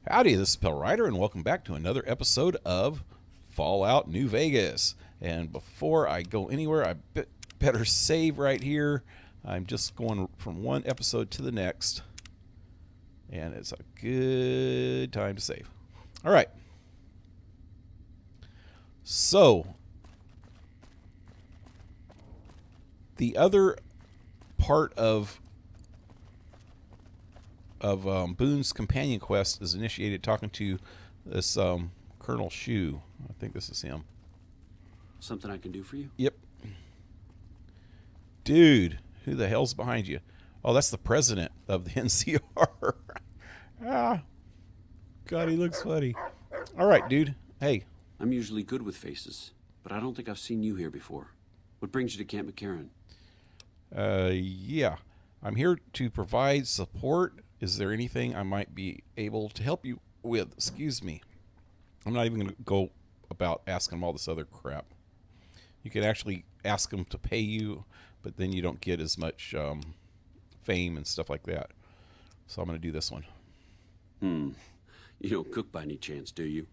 Howdy, this is PaleRider, and welcome back to another episode of Fallout New Vegas. And before I go anywhere, I better save right here. I'm just going from one episode to the next, and it's a good time to save. All right. So, the other part of Boone's companion quest is initiated talking to this Colonel Shu. I think this is him. Something I can do for you? Yep. Dude, who the hell's behind you? Oh, that's the president of the NCR. God, he looks funny. All right, dude. Hey. I'm usually good with faces, but I don't think I've seen you here before. What brings you to Camp McCarran? Yeah. I'm here to provide support. Is there anything I might be able to help you with? Excuse me. I'm not even going to go about asking them all this other crap. You can actually ask them to pay you, but then you don't get as much fame and stuff like that. So I'm going to do this one. You don't cook by any chance, do you?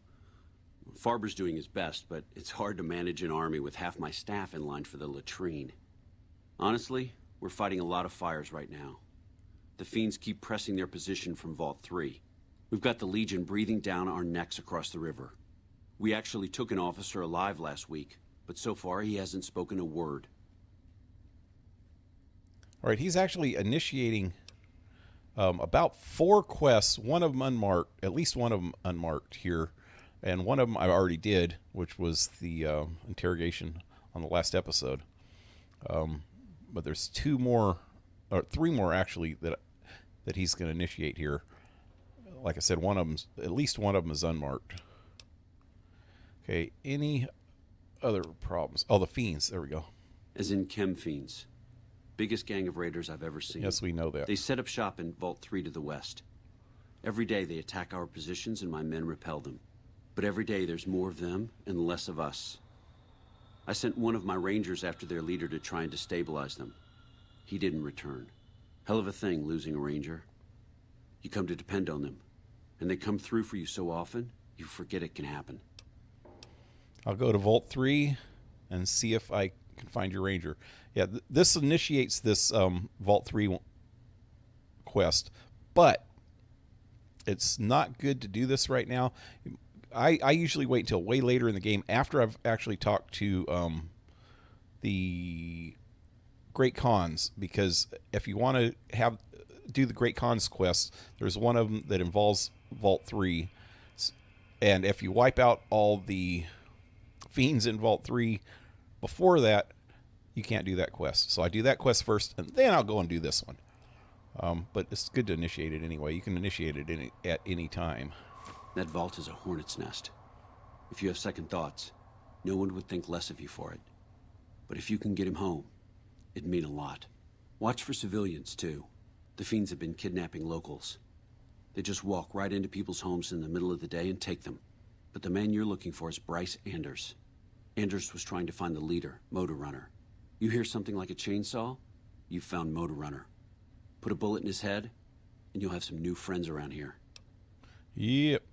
Farber's doing his best, but it's hard to manage an army with half my staff in line for the latrine. Honestly, we're fighting a lot of fires right now. The fiends keep pressing their position from Vault 3. We've got the Legion breathing down our necks across the river. We actually took an officer alive last week, but so far he hasn't spoken a word. All right, he's actually initiating about 4 quests, one of them unmarked, at least one of them unmarked here, and one of them I already did, which was the interrogation on the last episode. But there's 2 more, or 3 more actually, that he's going to initiate here. Like I said, one of them's, at least one of them is unmarked. Okay, any other problems? Oh, the fiends. There we go. As in chem fiends. Biggest gang of raiders I've ever seen. Yes, we know that. They set up shop in Vault 3 to the west. Every day they attack our positions and my men repel them. But every day there's more of them and less of us. I sent one of my rangers after their leader to try and destabilize them. He didn't return. Hell of a thing, losing a ranger. You come to depend on them, and they come through for you so often, you forget it can happen. I'll go to Vault 3 and see if I can find your ranger. Yeah, this initiates this Vault 3 quest, but it's not good to do this right now. I usually wait until way later in the game after I've actually talked to the Great Khans, because if you want to do the Great Khans quest, there's one of them that involves Vault 3, and if you wipe out all the fiends in Vault 3 before that, you can't do that quest. So I do that quest first, and then I'll go and do this one. But it's good to initiate it anyway. You can initiate it at any time. That vault is a hornet's nest. If you have second thoughts, no one would think less of you for it. But if you can get him home, it'd mean a lot. Watch for civilians, too. The fiends have been kidnapping locals. They just walk right into people's homes in the middle of the day and take them. But the man you're looking for is Bryce Anders. Anders was trying to find the leader, Motor Runner. You hear something like a chainsaw? You've found Motor Runner. Put a bullet in his head, and you'll have some new friends around here. Yep.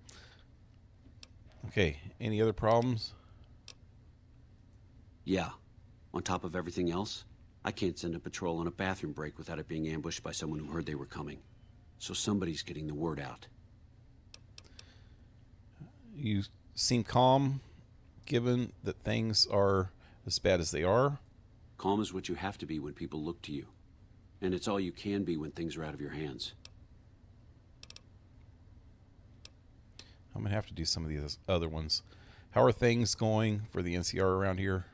Okay, any other problems? Yeah. On top of everything else, I can't send a patrol on a bathroom break without it being ambushed by someone who heard they were coming. So somebody's getting the word out. You seem calm, given that things are as bad as they are. Calm is what you have to be when people look to you. And it's all you can be when things are out of your hands. I'm going to have to do some of these other ones. How are things going for the NCR around here?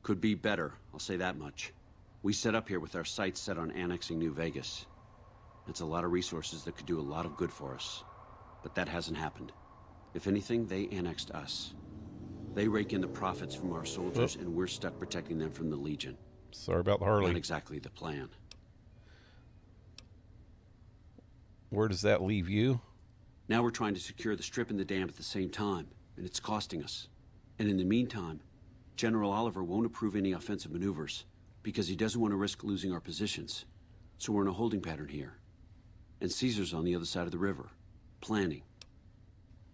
Could be better, I'll say that much. We set up here with our sights set on annexing New Vegas. It's a lot of resources that could do a lot of good for us. But that hasn't happened. If anything, they annexed us. They rake in the profits from our soldiers, and we're stuck protecting them from the Legion. Sorry about the Harley. Not exactly the plan. Where does that leave you? Now we're trying to secure the strip and the dam at the same time, and it's costing us. And in the meantime, General Oliver won't approve any offensive maneuvers because he doesn't want to risk losing our positions. So we're in a holding pattern here. And Caesar's on the other side of the river, planning.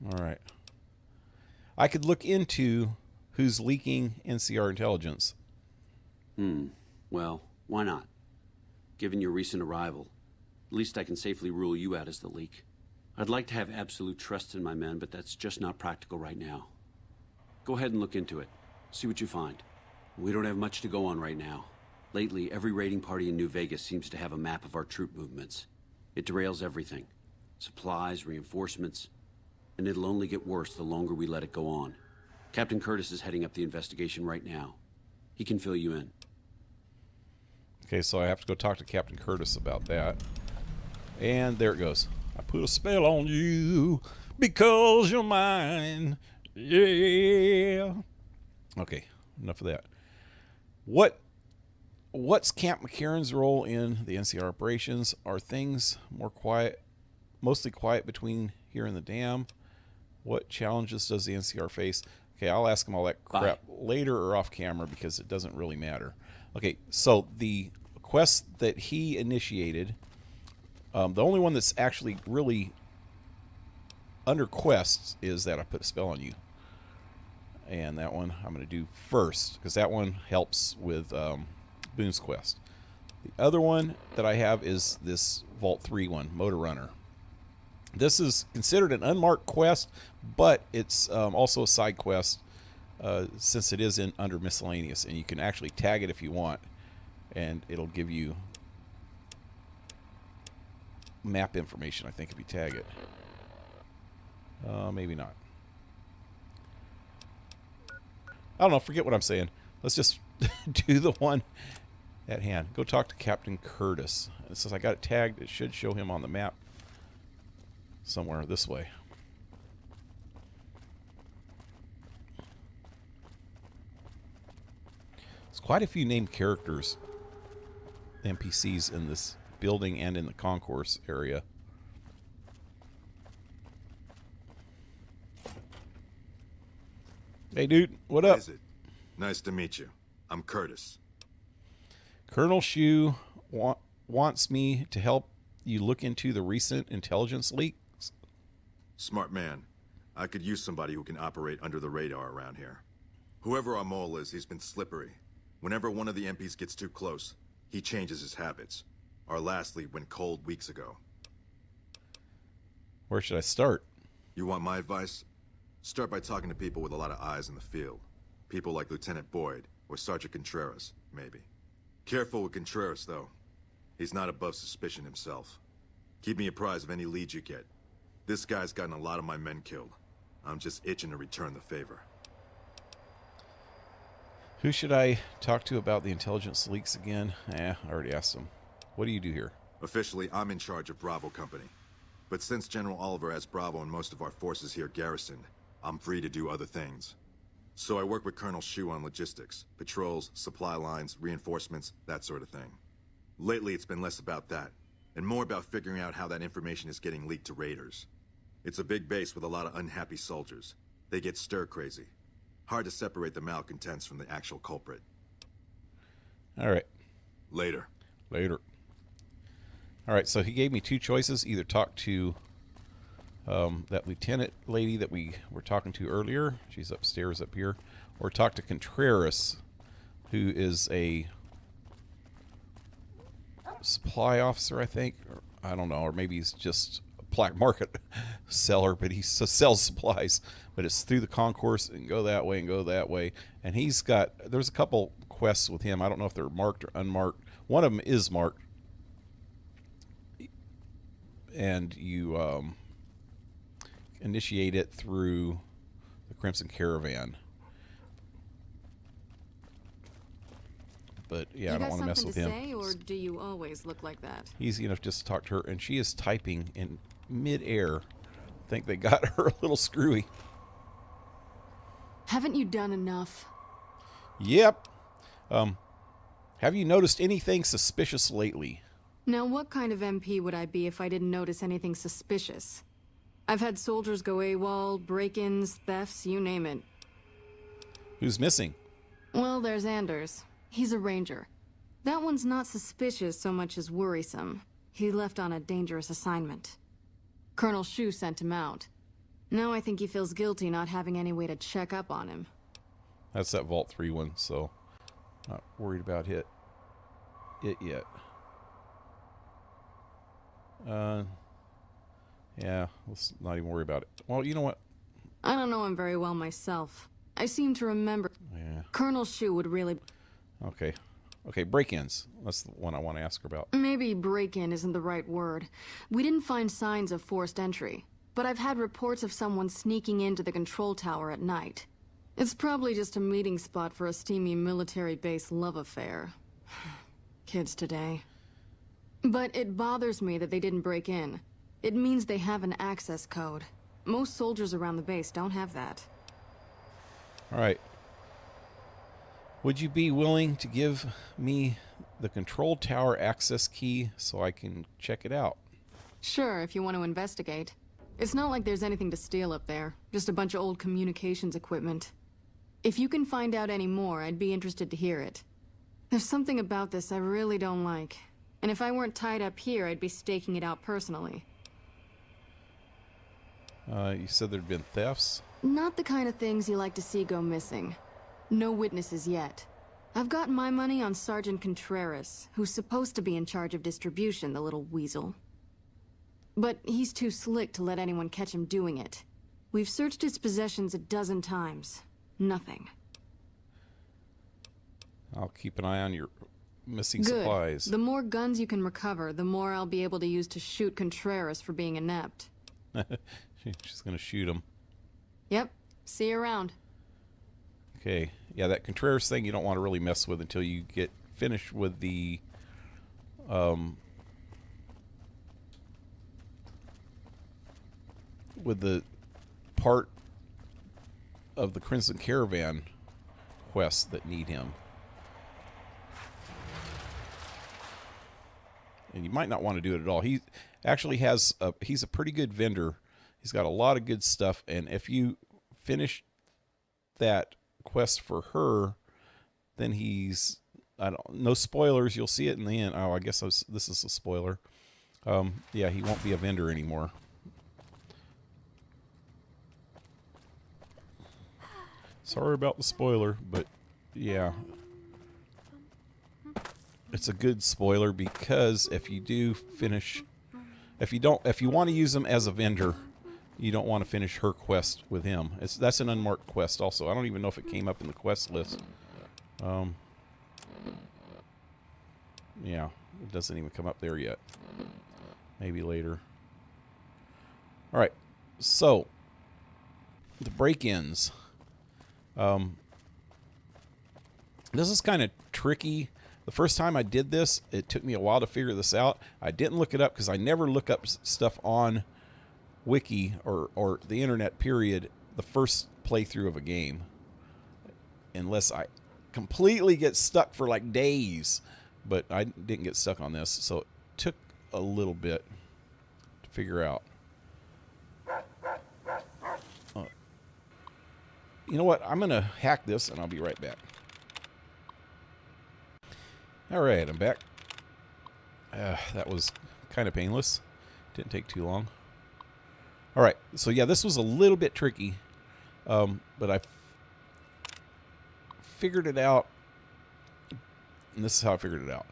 All right. I could look into who's leaking NCR intelligence. Well, why not? Given your recent arrival, at least I can safely rule you out as the leak. I'd like to have absolute trust in my men, but that's just not practical right now. Go ahead and look into it. See what you find. We don't have much to go on right now. Lately, every raiding party in New Vegas seems to have a map of our troop movements. It derails everything. Supplies, reinforcements, and it'll only get worse the longer we let it go on. Captain Curtis is heading up the investigation right now. He can fill you in. Okay, so I have to go talk to Captain Curtis about that. And there it goes. I put a spell on you because you're mine. Yeah. Okay, enough of that. What's Camp McCarran's role in the NCR operations? Are things more quiet, mostly quiet between here and the dam? What challenges does the NCR face? Okay, I'll ask him all that crap later or off camera because it doesn't really matter. Okay, so the quest that he initiated, the only one that's actually really under quests is that I put a spell on you. And that one I'm going to do first because that one helps with Boone's quest. The other one that I have is this Vault 3 one, Motor Runner. This is considered an unmarked quest, but it's also a side quest since it is under miscellaneous, and you can actually tag it if you want, and it'll give you map information, I think, if you tag it. Maybe not. I don't know. Forget what I'm saying. Let's just do the one at hand. Go talk to Captain Curtis. And since I got it tagged, it should show him on the map somewhere this way. There's quite a few named characters, NPCs in this building and in the concourse area. Hey, dude, what up? Is it? Nice to meet you. I'm Curtis. Colonel Shu wants me to help you look into the recent intelligence leaks. Smart man. I could use somebody who can operate under the radar around here. Whoever our mole is, he's been slippery. Whenever one of the MPs gets too close, he changes his habits. Our last lead went cold weeks ago. Where should I start? You want my advice? Start by talking to people with a lot of eyes in the field. People like Lieutenant Boyd or Sergeant Contreras, maybe. Careful with Contreras, though. He's not above suspicion himself. Keep me apprised of any leads you get. This guy's gotten a lot of my men killed. I'm just itching to return the favor. Who should I talk to about the intelligence leaks again? I already asked him. What do you do here? Officially, I'm in charge of Bravo Company. But since General Oliver has Bravo and most of our forces here garrisoned, I'm free to do other things. So I work with Colonel Shu on logistics, patrols, supply lines, reinforcements, that sort of thing. Lately, it's been less about that, and more about figuring out how that information is getting leaked to raiders. It's a big base with a lot of unhappy soldiers. They get stir-crazy. Hard to separate the malcontents from the actual culprit. All right. Later. Later. All right, so he gave me two choices. Either talk to that lieutenant lady that we were talking to earlier. She's upstairs up here. Or talk to Contreras, who is a supply officer, I think. Or, I don't know. Or maybe he's just a black market seller, but he sells supplies. But it's through the concourse and go that way and go that way. And he's got, there's a couple quests with him. I don't know if they're marked or unmarked. One of them is marked. And you initiate it through the Crimson Caravan. But yeah, I don't want to mess with him. Say, or do you always look like that? Easy enough just to talk to her, and she is typing in mid-air. I think they got her a little screwy. Haven't you done enough? Yep. Have you noticed anything suspicious lately? Now, what kind of MP would I be if I didn't notice anything suspicious? I've had soldiers go AWOL, break-ins, thefts, you name it. Who's missing? Well, there's Anders. He's a ranger. That one's not suspicious so much as worrisome. He left on a dangerous assignment. Colonel Shu sent him out. Now I think he feels guilty not having any way to check up on him. That's that Vault 3 one, so not worried about it yet. Yeah, let's not even worry about it. Well, you know what? I don't know him very well myself. I seem to remember Yeah. Colonel Shu would really... Okay. Okay, break-ins. That's the one I want to ask her about. Maybe break-in isn't the right word. We didn't find signs of forced entry, but I've had reports of someone sneaking into the control tower at night. It's probably just a meeting spot for a steamy military base love affair. Kids today. But it bothers me that they didn't break in. It means they have an access code. Most soldiers around the base don't have that. All right. Would you be willing to give me the control tower access key so I can check it out? Sure, if you want to investigate. It's not like there's anything to steal up there. Just a bunch of old communications equipment. If you can find out any more, I'd be interested to hear it. There's something about this I really don't like. And if I weren't tied up here, I'd be staking it out personally. You said there'd been thefts? Not the kind of things you like to see go missing. No witnesses yet. I've got my money on Sergeant Contreras, who's supposed to be in charge of distribution, the little weasel. But he's too slick to let anyone catch him doing it. We've searched his possessions a dozen times. Nothing. I'll keep an eye on your missing Good. supplies. The more guns you can recover, the more I'll be able to use to shoot Contreras for being inept. She's going to shoot him. Yep. See you around. Okay. Yeah, that Contreras thing you don't want to really mess with until you get finished with the part of the Crimson Caravan quests that need him. And you might not want to do it at all. He actually has he's a pretty good vendor. He's got a lot of good stuff, and if you finish that quest for her, then he's no spoilers. You'll see it in the end. Oh, I guess this is a spoiler. Yeah, he won't be a vendor anymore. Sorry about the spoiler, but yeah. It's a good spoiler because if you do finish, if you want to use him as a vendor, you don't want to finish her quest with him. That's an unmarked quest also. I don't even know if it came up in the quest list. Yeah, it doesn't even come up there yet. Maybe later. All right, so the break-ins. This is kind of tricky. The first time I did this, it took me a while to figure this out. I didn't look it up because I never look up stuff on Wiki or the internet, period, the first playthrough of a game. Unless I completely get stuck for like days. But I didn't get stuck on this, so it took a little bit to figure out. You know what? I'm going to hack this, and I'll be right back. All right, I'm back. That was kind of painless. Didn't take too long. All right, so yeah, this was a little bit tricky, but I figured it out, and this is how I figured it out.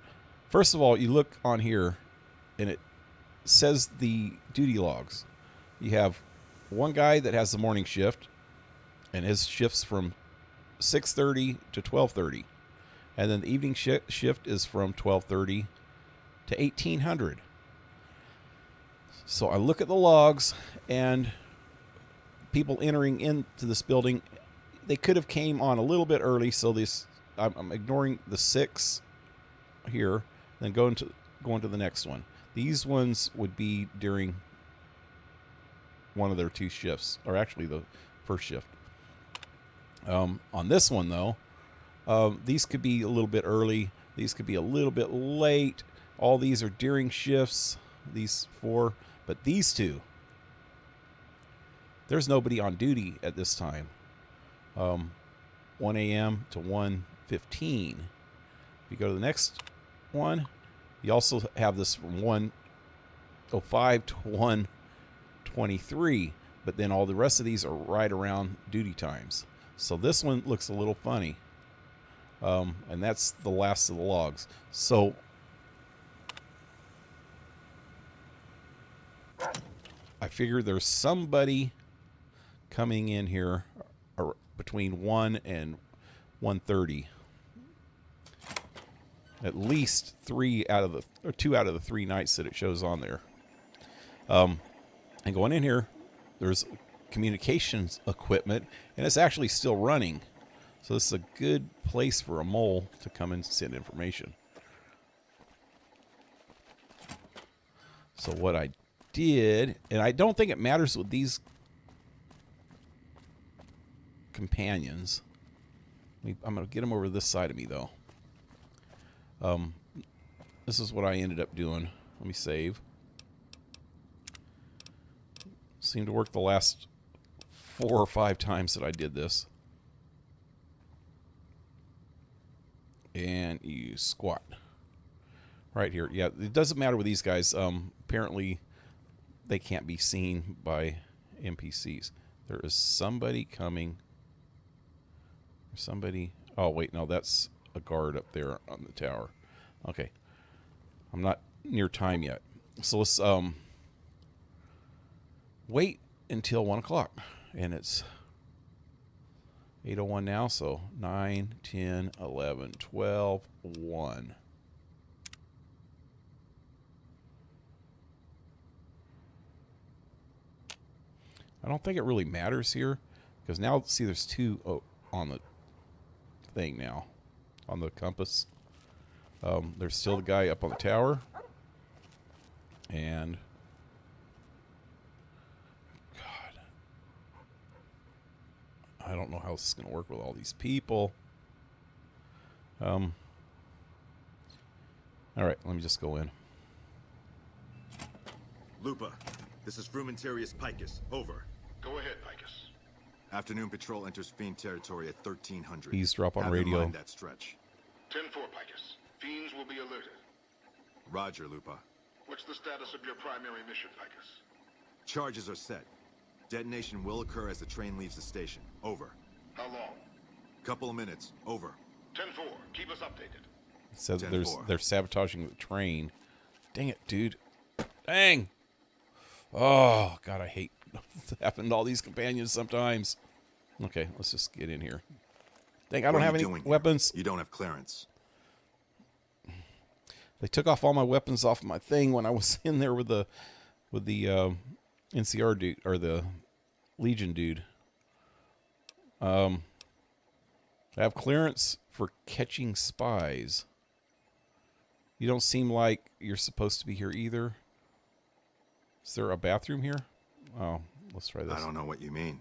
First of all, you look on here, and it says the duty logs. You have one guy that has the morning shift, and his shift's from 6:30 to 12:30. And then the evening shift is from 12:30 to 1800. So I look at the logs, and people entering into this building, they could have came on a little bit early. So this, I'm ignoring the 6 here, then going to the next one. These ones would be during one of their 2 shifts, or actually the first shift. On this one though, these could be a little bit early. These could be a little bit late. All these are during shifts, these 4. But these 2, there's nobody on duty at this time. 1 a.m. to 1:15. If you go to the next one, you also have this from 1:05 to 1:23. but then all the rest of these are right around duty times. So this one looks a little funny. And that's the last of the logs. So I figure there's somebody coming in here between 1 and 1:30. At least 2 out of the 3 nights that it shows on there. And going in here, there's communications equipment, and it's actually still running. So this is a good place for a mole to come and send information. So what I did, and I don't think it matters with these companions. I'm going to get them over this side of me, though. This is what I ended up doing. Let me save. Seemed to work the last 4 or 5 times that I did this. And you squat. Right here. Yeah, it doesn't matter with these guys. Apparently, they can't be seen by NPCs. There is somebody coming. Somebody. Oh, wait, no, that's a guard up there on the tower. Okay. I'm not near time yet. So let's wait until 1 o'clock. And it's 8:01 now, so 9, 10, 11, 12, 1. I don't think it really matters here, because now, see, there's 2 on the thing now, on the compass. There's still the guy up on the tower, and God, I don't know how this is going to work with all these people. All right, let me just go in. Lupa, this is Frumentarius Picus. Over. Go ahead, Picus. Afternoon patrol enters Fiend territory at 1300. Eavesdrop on Have in radio. mind that stretch. 10-4, Picus. Fiends will be alerted. Roger, Lupa. What's the status of your primary mission, Picus? Charges are set. Detonation will occur as the train leaves the station. Over. How long? Couple of minutes. Over. 10-4. Keep us updated. It says 10-4. they're sabotaging the train. Dang it, dude. Dang. Oh, God, I hate what's happened to all these companions sometimes. Okay, let's just get in here. Dang, I don't have any weapons. You don't have clearance. They took off all my weapons off my thing when I was in there with the NCR dude, or the Legion dude. I have clearance for catching spies. You don't seem like you're supposed to be here either. Is there a bathroom here? Oh, let's try this. I don't know what you mean.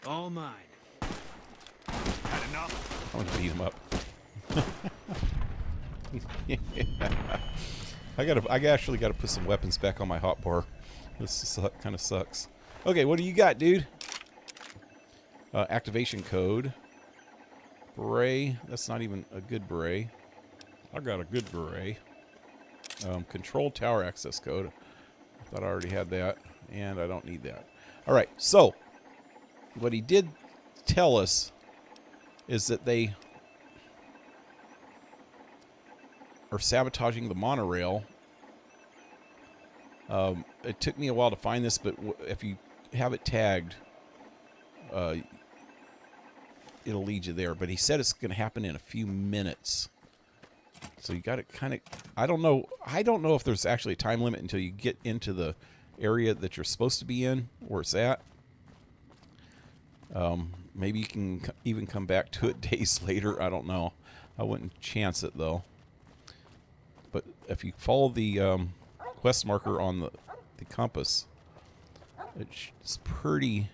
All mine. Had enough? I'm gonna beat him up. Yeah. I actually gotta put some weapons back on my hotbar. This kind of sucks. Okay, what do you got, dude? Activation code. Beret. That's not even a good beret. I got a good beret. Control tower access code. I thought I already had that, and I don't need that. All right, so what he did tell us is that they are sabotaging the monorail. It took me a while to find this, but if you have it tagged, it'll lead you there. But he said it's going to happen in a few minutes. So you got to kind of, I don't know if there's actually a time limit until you get into the area that you're supposed to be in, where it's at. Maybe you can even come back to it days later. I don't know. I wouldn't chance it, though. But if you follow the quest marker on the compass, it's pretty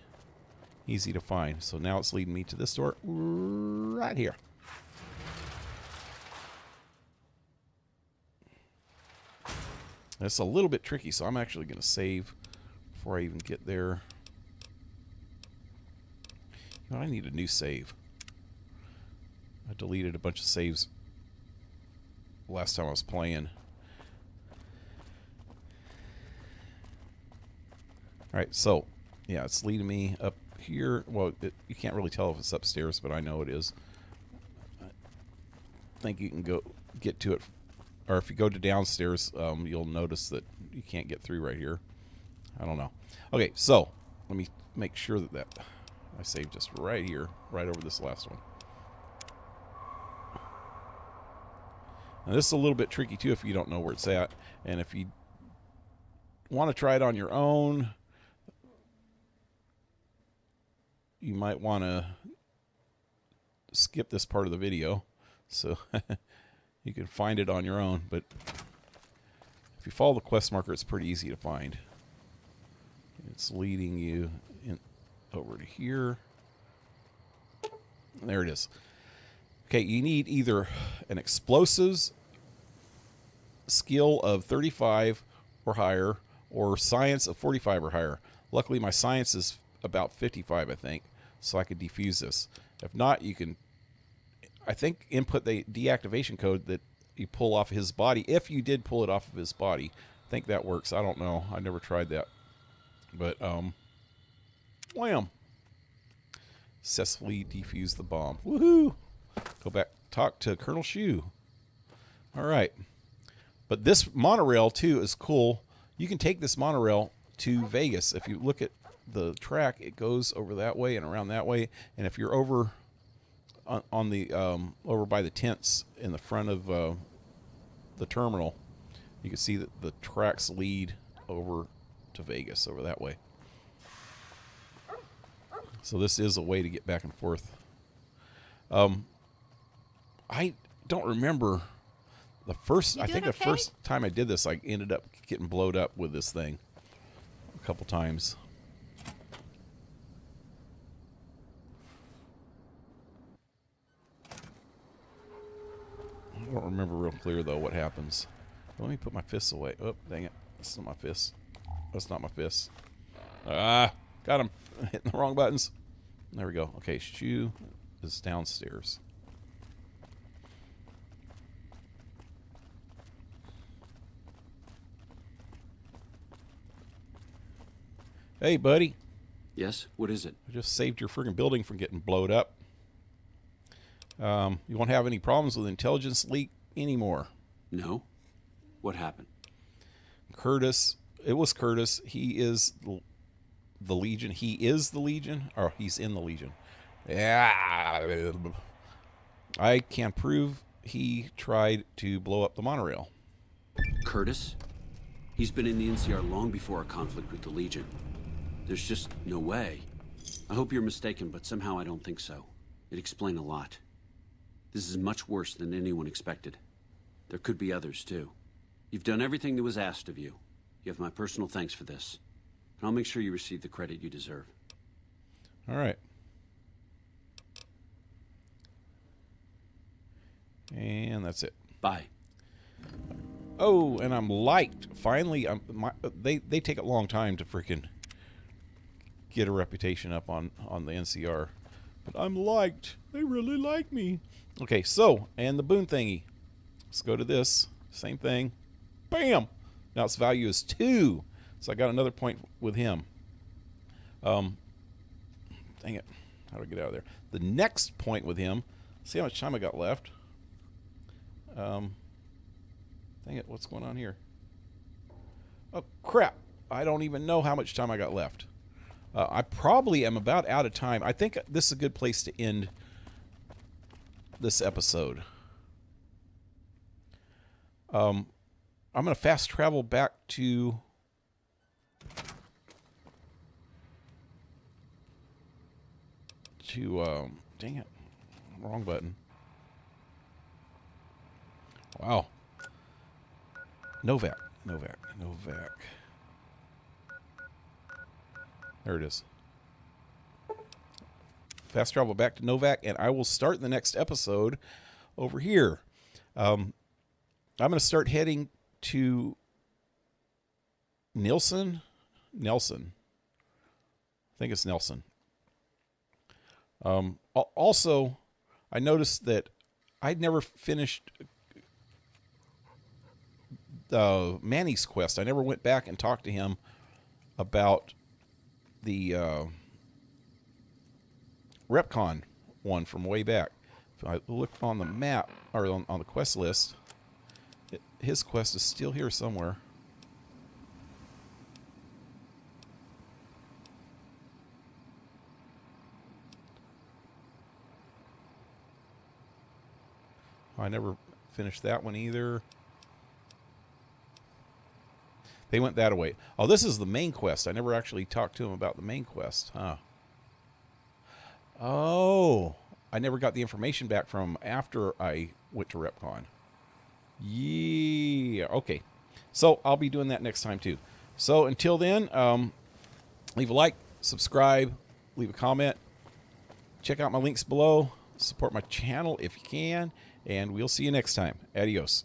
easy to find. So now it's leading me to this door right here. It's a little bit tricky, so I'm actually going to save before I even get there. You know, I need a new save. I deleted a bunch of saves last time I was playing. All right, so yeah, it's leading me up here. Well, you can't really tell if it's upstairs, but I know it is. I think you can go get to it, or if you go to downstairs, you'll notice that you can't get through right here. I don't know. Okay, so let me make sure that I saved just right here, right over this last one. Now, this is a little bit tricky too if you don't know where it's at, and if you want to try it on your own, you might want to skip this part of the video so you can find it on your own. But if you follow the quest marker, it's pretty easy to find. It's leading you in over to here. There it is. Okay, you need either an explosives skill of 35 or higher, or science of 45 or higher. Luckily, my science is about 55, I think, so I could defuse this. If not, you can, I think, input the deactivation code that you pull off his body. If you did pull it off of his body, I think that works. I don't know. I never tried that. But, wham! Successfully defuse the bomb. Woohoo! Go back, talk to Colonel Shu. All right. But this monorail, too, is cool. You can take this monorail to Vegas. If you look at the track, it goes over that way and around that way. And if you're over on the over by the tents in the front of the terminal, you can see that the tracks lead over to Vegas over that way. So this is a way to get back and forth. I don't remember the first. I think the first time I did this, I ended up getting blowed up with this thing a couple times. I don't remember real clear though what happens. Let me put my fists away. Oh, dang it! That's not my fist. That's not my fist. Ah, got him. Hitting the wrong buttons. There we go. Okay, Shu is downstairs. Hey, buddy. Yes? What is it? I just saved your friggin' building from getting blowed up. You won't have any problems with intelligence leak anymore. No? What happened? Curtis. It was Curtis. He is the Legion. He is the Legion? Or he's in the Legion. Yeah. I can prove he tried to blow up the monorail. Curtis? He's been in the NCR long before our conflict with the Legion. There's just no way. I hope you're mistaken, but somehow I don't think so. It'd explain a lot. This is much worse than anyone expected. There could be others, too. You've done everything that was asked of you. You have my personal thanks for this. And I'll make sure you receive the credit you deserve. All right. And that's it. Bye. Oh, and I'm liked. Finally, they take a long time to freaking get a reputation up on the NCR. But I'm liked. They really like me. Okay, so, and the boon thingy. Let's go to this. Same thing. Bam! Now its value is 2. So I got another point with him. Dang it. How do I get out of there? The next point with him. See how much time I got left. Dang it. What's going on here? Oh, crap. I don't even know how much time I got left. I probably am about out of time. I think this is a good place to end this episode. I'm going to fast travel back to... dang it. Wrong button. Wow. Novak. There it is. Fast travel back to Novak, and I will start the next episode over here. I'm going to start heading to Nelson. I think it's Nelson. Also, I noticed that I'd never finished Manny's quest. I never went back and talked to him about the Repcon one from way back. If I look on the map, or on the quest list, his quest is still here somewhere. I never finished that one either. They went that away. Oh, this is the main quest. I never actually talked to him about the main quest, huh? Oh, I never got the information back from him after I went to RepCon. Yeah, okay. So I'll be doing that next time too. So until then, leave a like, subscribe, leave a comment. Check out my links below. Support my channel if you can. And we'll see you next time. Adios.